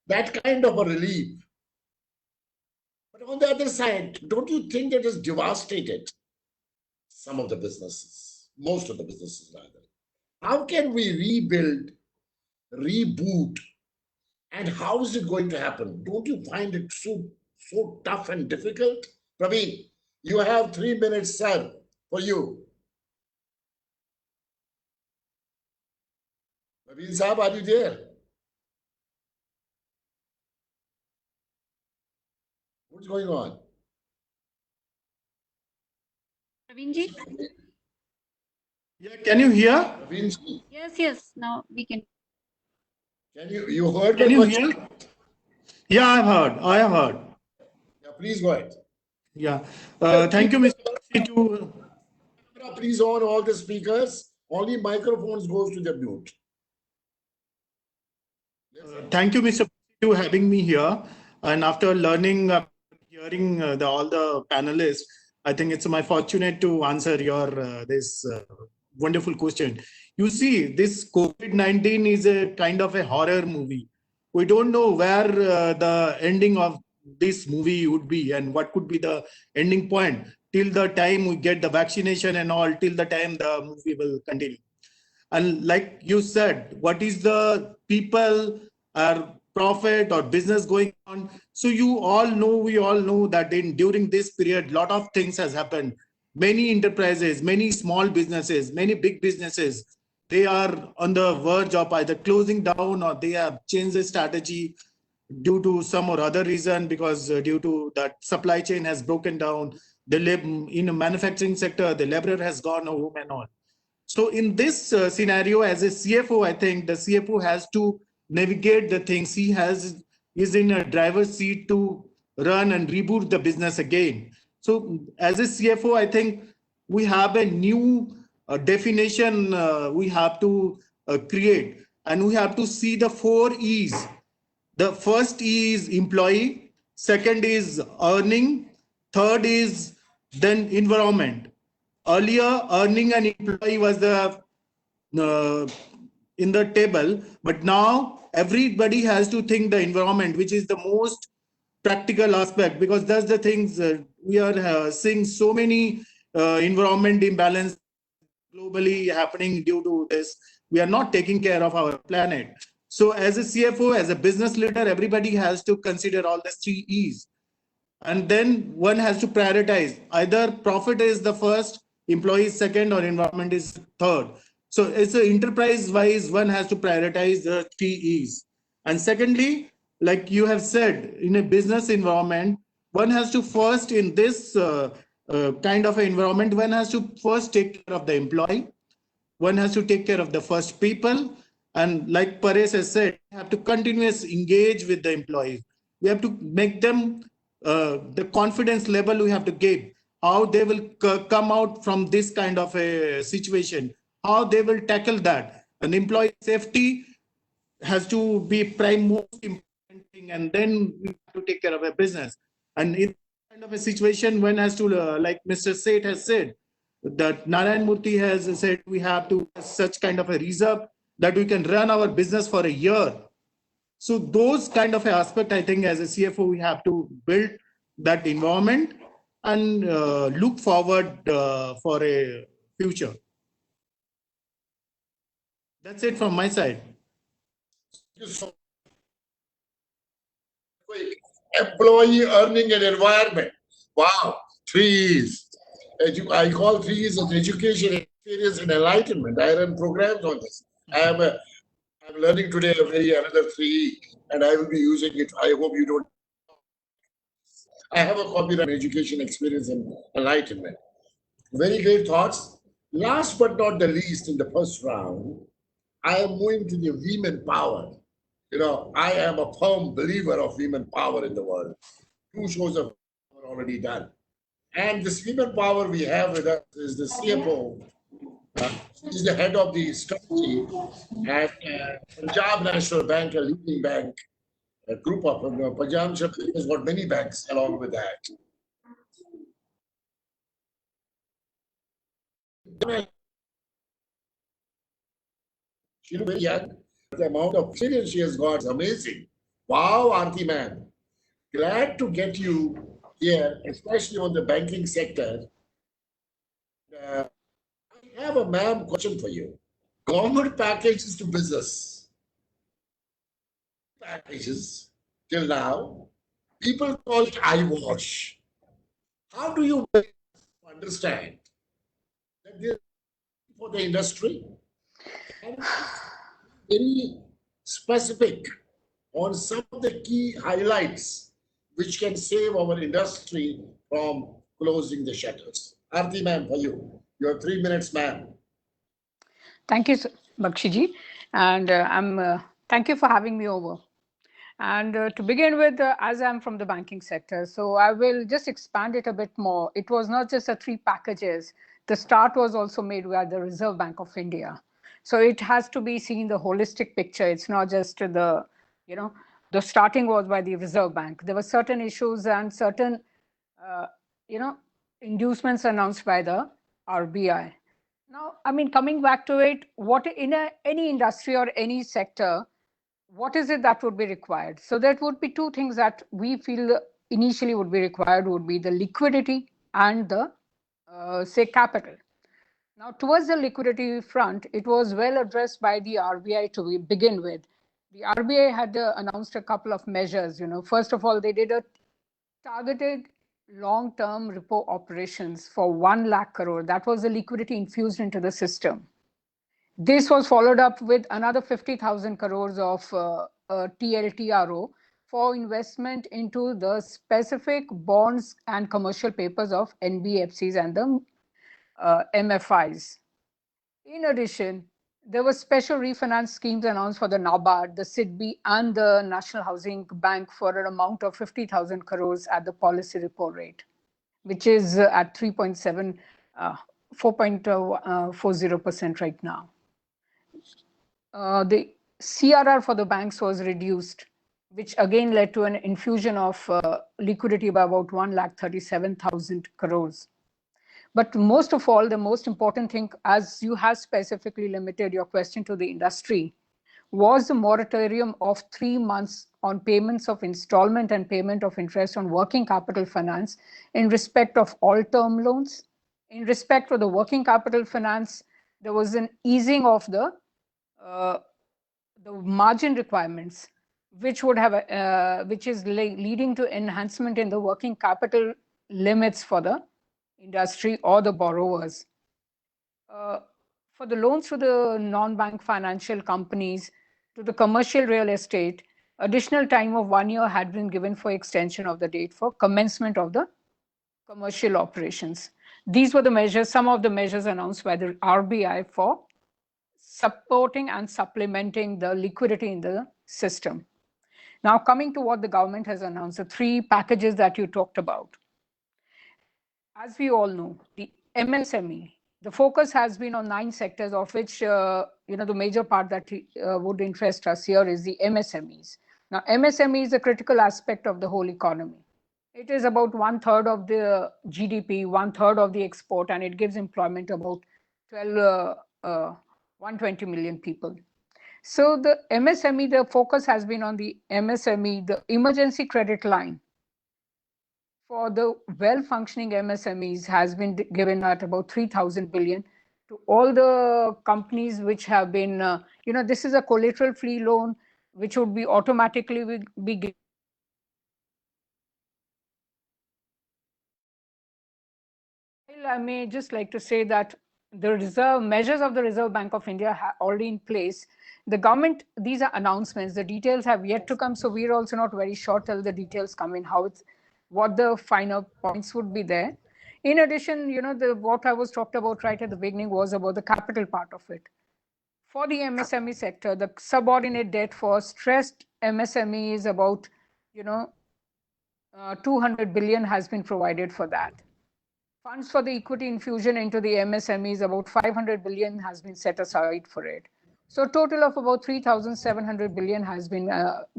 C: that kind of a relief? But on the other side, don't you think it has devastated some of the businesses, most of the businesses rather? How can we rebuild, reboot, and how is it going to happen? Don't you find it so tough and difficult? Praveen, you have 3 minutes, sir, for you. Praveen Saab, are you there? What's going on?
A: Praveen ji?
H: Yeah, can you hear?
C: Praveen,
A: Yes, now we can.
C: can you heard
H: Can
C: my
H: you
C: question?
H: hear? Yeah, I have heard.
C: Yeah, please go ahead.
H: Yeah. Thank you, Mr. Bakshi,
C: Please on all the speakers. Only microphones goes to the mute.
H: thank you, Mr. Bakshi, to having me here. And after learning, hearing all the panelists, I think it's my fortunate to answer your this wonderful question. You see, this COVID-19 is a kind of a horror movie. We don't know where the ending of this movie would be and what could be the ending point till the time we get the vaccination and all, till the time the movie will continue. And like you said, what is the people or profit or business going on? So you all know, we all know that during this period, lot of things has happened. Many enterprises, many small businesses, many big businesses, they are on the verge of either closing down or they have changed their strategy due to some or other reason, because due to that supply chain has broken down. In the manufacturing sector, the labor has gone home and all. So in this scenario, as a CFO, I think the CFO has to navigate the things. He is in a driver's seat to run and reboot the business again. So as a CFO, I think we have a new definition we have to create, and we have to see the 4 E's. The first E is employee, second is earning, third is then environment. Earlier, earning an employee was the in the table, but now everybody has to think the environment, which is the most practical aspect, because that's the things we are seeing so many environment imbalance globally happening due to this. We are not taking care of our planet. So as a CFO, as a business leader, everybody has to consider all the 3 E's. And then one has to prioritize. Either profit is the first, employee is second, or environment is third. So it's an enterprise-wise, one has to prioritize the 3 E's. And secondly, like you have said, in a business environment, one has to first, in this kind of an environment, one has to first take care of the employee. One has to take care of the first people. And like Paresh has said, we have to continuously engage with the employees. We have to make them the confidence level we have to give, how they will come out from this kind of a situation, how they will tackle that. And employee safety has to be prime most important thing, and then we have to take care of a business. And in kind of a situation, one has to, like Mr. Seth has said, that Narayan Murthy has said, we have to such kind of a reserve that we can run our business for a year. So those kind of aspect, I think as a CFO, we have to build that environment and look forward for a future. That's it from my side.
C: So, employee, earning, and environment. Wow, 3 E's. I call 3 E's as education, experience, and enlightenment. I run programs on this. I'm learning today another 3 E, and I will be using it. I hope you don't. I have a copy on education, experience, and enlightenment. Very great thoughts. Last but not the least, in the first round, I am moving to the women power. You know, I am a firm believer of women power in the world. 2 shows of power already done. And this women power we have with us is the CFO. She's the head of the strategy at Punjab National Bank, a leading bank, a group of Punjab National Bank has got many banks along with that. She looks very young. The amount of experience she has got is amazing. Wow, Aarti ma'am. Glad to get you here, especially on the banking sector. I have a ma'am question for you. Government packages to business. Packages till now, people call it eyewash. How do you understand that this for the industry? And very specific on some of the key highlights which can save our industry from closing the shutters. Aarti ma'am, for you. You have 3 minutes, ma'am.
I: Thank you, Bakshiji. And thank you for having me over. And to begin with, as I'm from the banking sector, so I will just expand it a bit more. It was not just the 3 packages. The start was also made by the Reserve Bank of India. So it has to be seen the holistic picture. It's not just the, the starting was by the Reserve Bank. There were certain issues and certain, inducements announced by the RBI. Now, I mean, coming back to it, what in any industry or any sector, what is it that would be required? So that would be 2 things that we feel initially would be required would be the liquidity and the, say, capital. Now, towards the liquidity front, it was well addressed by the RBI to begin with. The RBI had announced a couple of measures. First of all, they did a targeted long-term repo operations for 1 lakh crore. That was the liquidity infused into the system. This was followed up with another 50,000 crores of TLTRO for investment into the specific bonds and commercial papers of NBFCs and the MFIs. In addition, there were special refinance schemes announced for the NABARD, the SIDBI, and the National Housing Bank for an amount of 50,000 crores at the policy repo rate, which is at 4.40% right now. The CRR for the banks was reduced which again led to an infusion of liquidity by about 1,37,000 crores. But most of all, the most important thing, as you have specifically limited your question to the industry, was the moratorium of 3 months on payments of installment and payment of interest on working capital finance in respect of all term loans. In respect of the working capital finance, there was an easing of the margin requirements, which would have which is leading to enhancement in the working capital limits for the industry or the borrowers. For the loans to the non-bank financial companies, to the commercial real estate, additional time of 1 year had been given for extension of the date for commencement of the commercial operations. These were the measures, some of the measures announced by the RBI for supporting and supplementing the liquidity in the system. Now, coming to what the government has announced, the 3 packages that you talked about. As we all know, the MSME, the focus has been on 9 sectors, of which the major part that would interest us here is the MSMEs. Now, MSME is a critical aspect of the whole economy. It is about 1/3 of the GDP, 1/3 of the export, and it gives employment about 120 million people. So the MSME, the focus has been on the MSME, the emergency credit line for the well-functioning MSMEs has been given at about 3,000 billion to all the companies which have been, this is a collateral-free loan, which would be automatically be given. I may just like to say that the reserve measures of the Reserve Bank of India are already in place. The government, these are announcements, the details have yet to come, so we're also not very sure till the details come in, what the finer points would be there. In addition, what I was talked about right at the beginning was about the capital part of it. For the MSME sector, the subordinate debt for stressed MSME is about, 200 billion has been provided for that. Funds for the equity infusion into the MSMEs, about 500 billion has been set aside for it. So a total of about 3,700 billion has been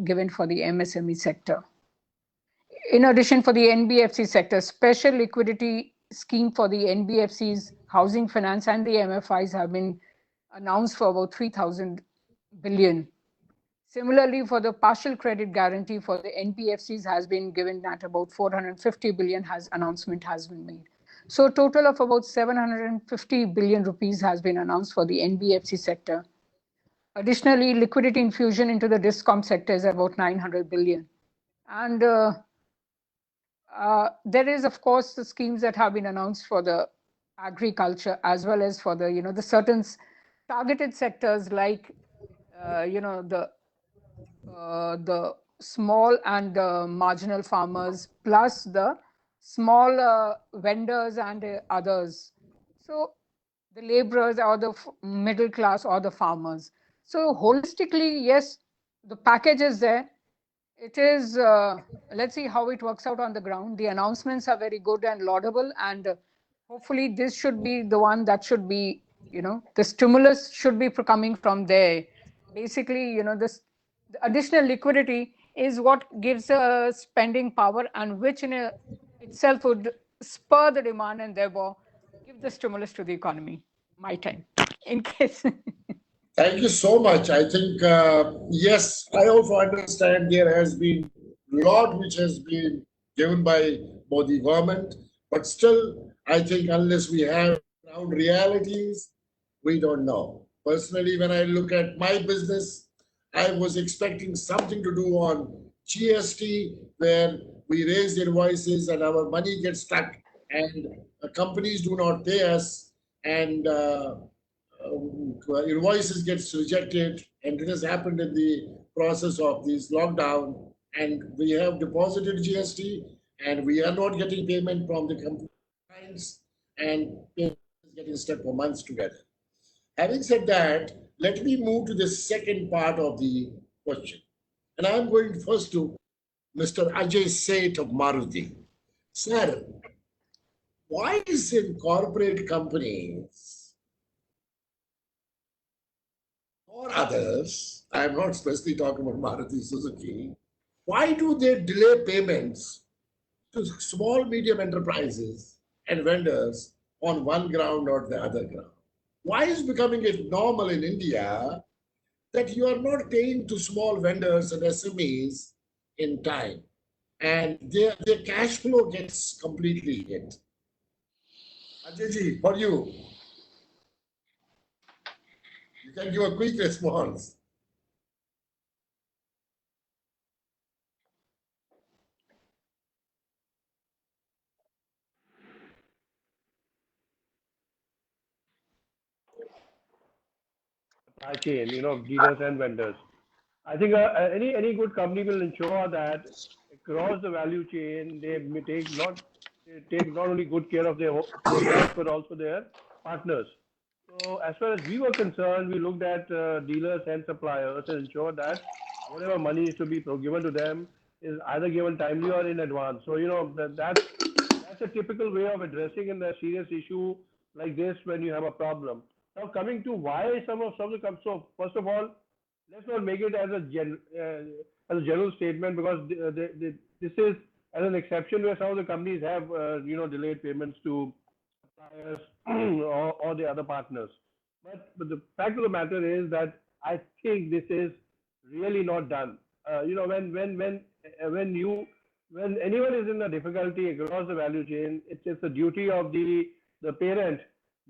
I: given for the MSME sector. In addition, for the NBFC sector, special liquidity scheme for the NBFCs, housing finance, and the MFIs have been announced for about 3,000 billion. Similarly, for the partial credit guarantee for the NBFCs has been given at about 450 billion announcement has been made. So a total of about 750 billion rupees has been announced for the NBFC sector. Additionally, liquidity infusion into the DISCOM sector is about 900 billion. And there is, of course, the schemes that have been announced for the agriculture as well as for the, the certain targeted sectors like, the small and marginal farmers, plus the small vendors and others. So the laborers or the middle class or the farmers. So holistically, yes, the package is there. It is, let's see how it works out on the ground. The announcements are very good and laudable, and hopefully this should be the one that should be, the stimulus should be coming from there. Basically, the additional liquidity is what gives a spending power, and which in itself would spur the demand and therefore give the stimulus to the economy. My time, in case.
C: Thank you so much. I think, yes, I also understand there has been a lot which has been given by Modi government, but still, I think unless we have ground realities, we don't know. Personally, when I look at my business, I was expecting something to do on GST, where we raise invoices and our money gets stuck and companies do not pay us, and invoices gets rejected, and it has happened in the process of this lockdown, and we have deposited GST and we are not getting payment from the companies, and payment is getting stuck for months together. Having said that, let me move to the second part of the question. And I'm going first to Mr. Ajay Seth of Maruti. Sir, why is in corporate companies or others, I'm not specifically talking about Maruti Suzuki, why do they delay payments to small, medium enterprises and vendors on one ground or the other ground? Why is becoming it normal in India that you are not paying to small vendors and SMEs in time, and their cash flow gets completely hit? Ajayji, for you, you can give a quick response.
D: Supply chain, dealers and vendors. I think any good company will ensure that across the value chain they take not only good care of themselves but also their partners. So as far as we were concerned, we looked at dealers and suppliers and ensured that whatever money is to be given to them is either given timely or in advance. So that's a typical way of addressing a serious issue like this when you have a problem. Now coming to why some of the companies. So first of all, let's not make it as a general statement, because this is as an exception where some of the companies have delayed payments to suppliers or the other partners. But the fact of the matter is that I think this is really not done. When anyone is in a difficulty across the value chain, it's the duty of the parent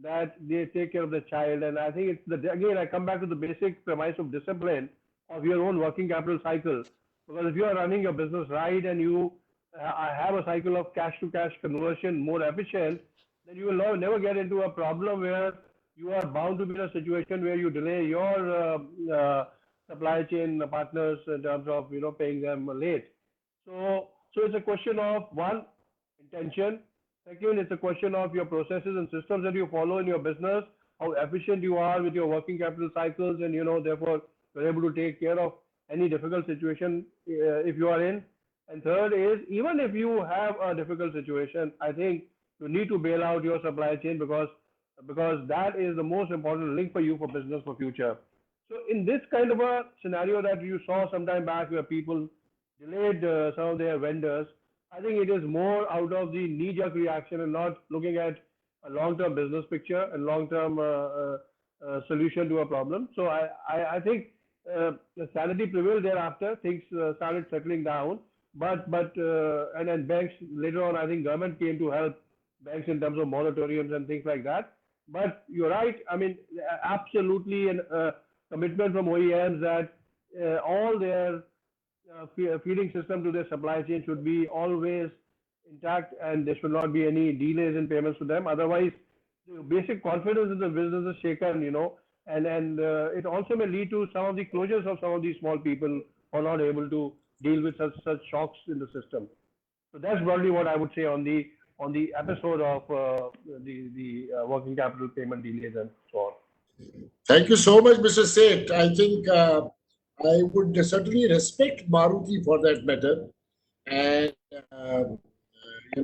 D: that they take care of the child. And I think again, I come back to the basic premise of discipline of your own working capital cycle. Because if you are running your business right and you have a cycle of cash to cash conversion more efficient, then you will never get into a problem where you are bound to be in a situation where you delay your supply chain partners in terms of paying them late. So it's a question of, one, intention. Second, it's a question of your processes and systems that you follow in your business, how efficient you are with your working capital cycles, and therefore you're able to take care of any difficult situation if you are in. And third is, even if you have a difficult situation, I think you need to bail out your supply chain because that is the most important link for you for business for future. So in this kind of a scenario that you saw some time back where people delayed some of their vendors, I think it is more out of the knee-jerk reaction and not looking at a long-term business picture and long-term solution to a problem. So I think the sanity prevailed thereafter. Things started settling down. But and then banks later on, I think government came to help banks in terms of moratoriums and things like that. But you're right. I mean, absolutely a commitment from OEMs that all their feeding system to their supply chain should be always intact, and there should not be any delays in payments to them. Otherwise, the basic confidence in the business is shaken, and it also may lead to some of the closures of some of these small people who are not able to deal with such shocks in the system. So that's broadly what I would say on the episode of the working capital payment delays and so on.
C: Thank you so much, Mr. Seth. I think I would certainly respect Maruti for that matter, and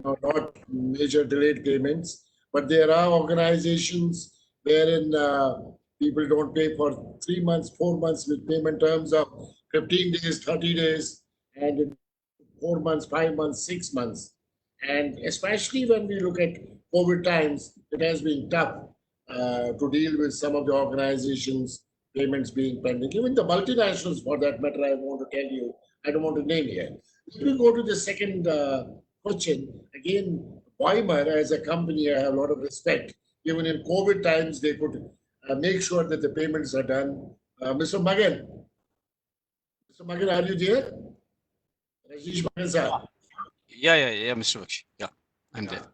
C: not major delayed payments. But there are organizations wherein people don't pay for 3 months, 4 months with payment terms of 15 days, 30 days, and 4 months, 5 months, 6 months. And especially when we look at COVID times, it has been tough to deal with some of the organizations' payments being pending. Even the multinationals, for that matter, I want to tell you, I don't want to name here. Let me go to the second question. Again, Boimer, as a company, I have a lot of respect. Even in COVID times, they could make sure that the payments are done. Mr. Magan. Mr. Magan, are you there? Rajesh Magan, sir.
E: Yeah, Mr. Bakshi. Yeah, I'm there.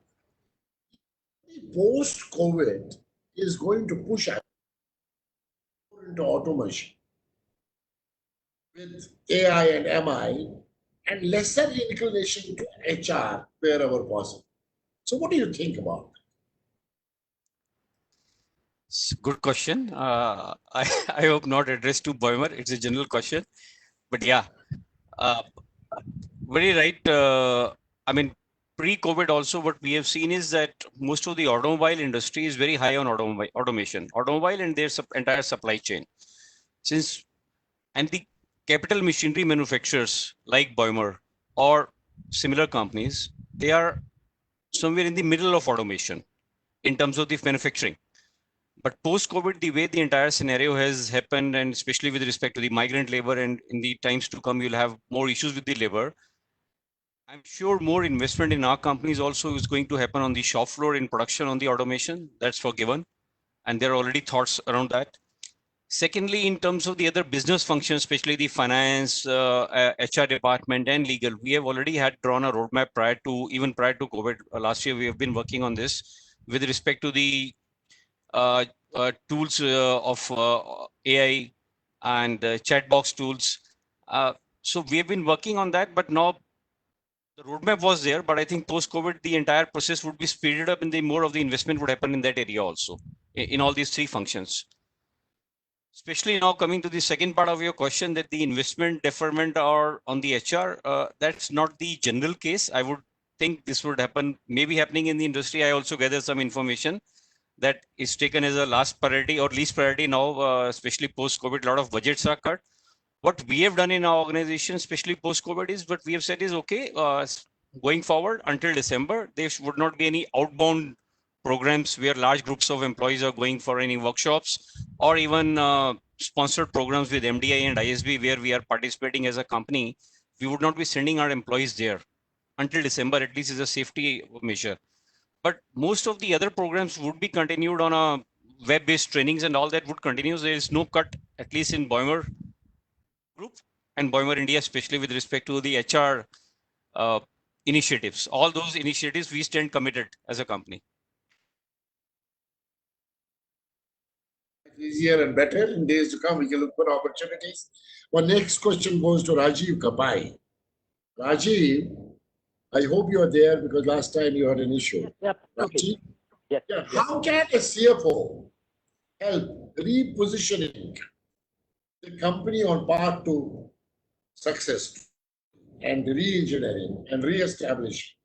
C: Post-COVID is going to push us into automation with AI and MI and lesser inclination to HR wherever possible. So what do you think about it?
E: It's a good question. I hope not addressed to Boimer. It's a general question. But yeah, very right. I mean, pre-COVID also what we have seen is that most of the automobile industry is very high on automation and their entire supply chain. And the capital machinery manufacturers like Boimer or similar companies, they are somewhere in the middle of automation in terms of the manufacturing. But post-COVID, the way the entire scenario has happened, and especially with respect to the migrant labor, and in the times to come, you'll have more issues with the labor. I'm sure more investment in our companies also is going to happen on the shop floor in production on the automation. That's for given. And there are already thoughts around that. Secondly, in terms of the other business functions, especially the finance, HR department and legal, we have already had drawn a roadmap even prior to COVID. Last year, we have been working on this with respect to the tools of AI and chat box tools. So we have been working on that, but now the roadmap was there, but I think post-COVID, the entire process would be speeded up and the more of the investment would happen in that area also, in all these three functions. Especially now coming to the second part of your question, that the investment deferment or on the HR, that's not the general case. I would think this would happen, maybe happening in the industry. I also gather some information that is taken as a last priority or least priority now, especially post-COVID, a lot of budgets are cut. What we have done in our organization, especially post-COVID, is what we have said is okay, going forward until December, there would not be any outbound programs where large groups of employees are going for any workshops or even sponsored programs with MDI and ISB where we are participating as a company. We would not be sending our employees there until December, at least as a safety measure. But most of the other programs would be continued on a web-based trainings and all that would continue. There is no cut, at least in Boimer Group and Boimer India, especially with respect to the HR initiatives. All those initiatives, we stand committed as a company.
C: Easier and better in days to come. We can look for opportunities. Our next question goes to Rajiv Kapai. Rajiv, I hope you are there because last time you had an issue.
G: Yep. Okay.
C: Rajiv,
G: Yes.
C: yeah, how can a CFO help repositioning the company on path to success and re-engineering and re-establish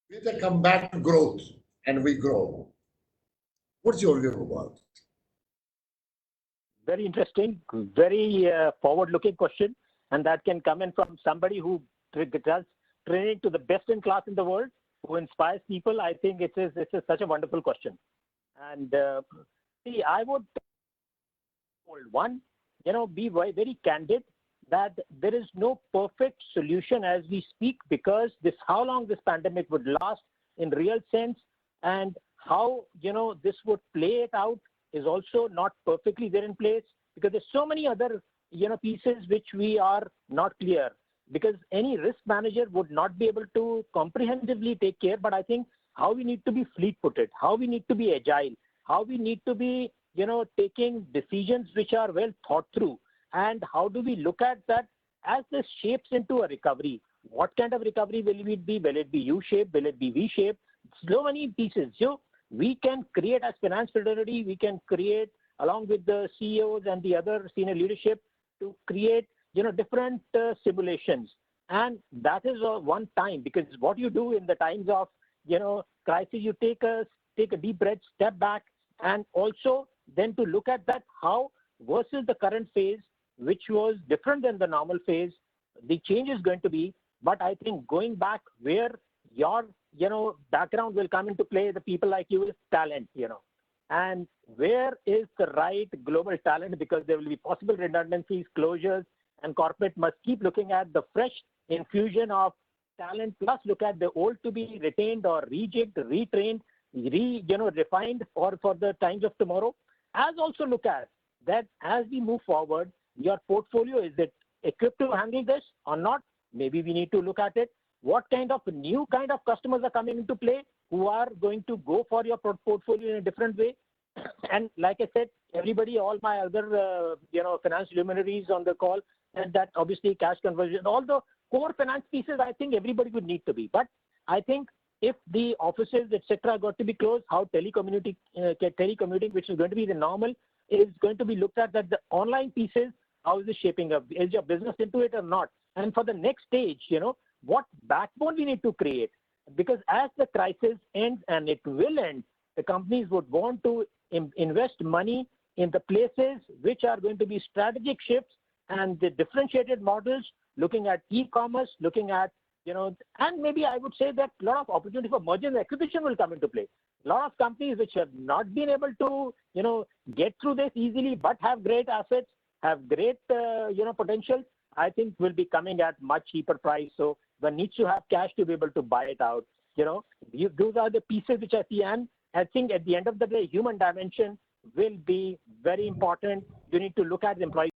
C: with a comeback to growth and we grow? What's your view about it?
G: Very interesting, very forward-looking question, and that can come in from somebody who does training to the best in class in the world, who inspires people. I think it is such a wonderful question. And see, I would be very candid that there is no perfect solution as we speak, because how long this pandemic would last in real sense and how this would play it out is also not perfectly there in place, because there's so many other pieces which we are not clear, because any risk manager would not be able to comprehensively take care. But I think how we need to be fleet-footed, how we need to be agile, how we need to be taking decisions which are well thought through, and how do we look at that as this shapes into a recovery. What kind of recovery will it be? Will it be U-shaped? Will it be V-shaped? So many pieces. We can create as finance fraternity, we can create along with the CEOs and the other senior leadership to create, different simulations. And that is one time, because what you do in the times of, crisis, you take a deep breath, step back, and also then to look at that how versus the current phase, which was different than the normal phase, the change is going to be. But I think going back where your background will come into play, the people like you is talent, and where is the right global talent, because there will be possible redundancies, closures, and corporate must keep looking at the fresh infusion of talent, plus look at the old to be retained or rejigged, retrained, refined for the times of tomorrow. As also look at that as we move forward, your portfolio, is it equipped to handle this or not? Maybe we need to look at it. What kind of new kind of customers are coming into play who are going to go for your portfolio in a different way? And like I said, everybody, all my other, finance luminaries on the call, and that obviously cash conversion, all the core finance pieces, I think everybody would need to be. But I think if the offices, etc., got to be closed, how telecommuting, which is going to be the normal, is going to be looked at, that the online pieces, how is it shaping up? Is your business into it or not? And for the next stage, what backbone we need to create? Because as the crisis ends, and it will end, the companies would want to invest money in the places which are going to be strategic shifts, and the differentiated models, looking at e-commerce, looking at, and maybe I would say that a lot of opportunity for merger and acquisition will come into play. A lot of companies which have not been able to, get through this easily, but have great assets, have great, potential, I think will be coming at much cheaper price. So one needs to have cash to be able to buy it out. Those are the pieces which I see. And I think at the end of the day, human dimension will be very important. You need to look at the employee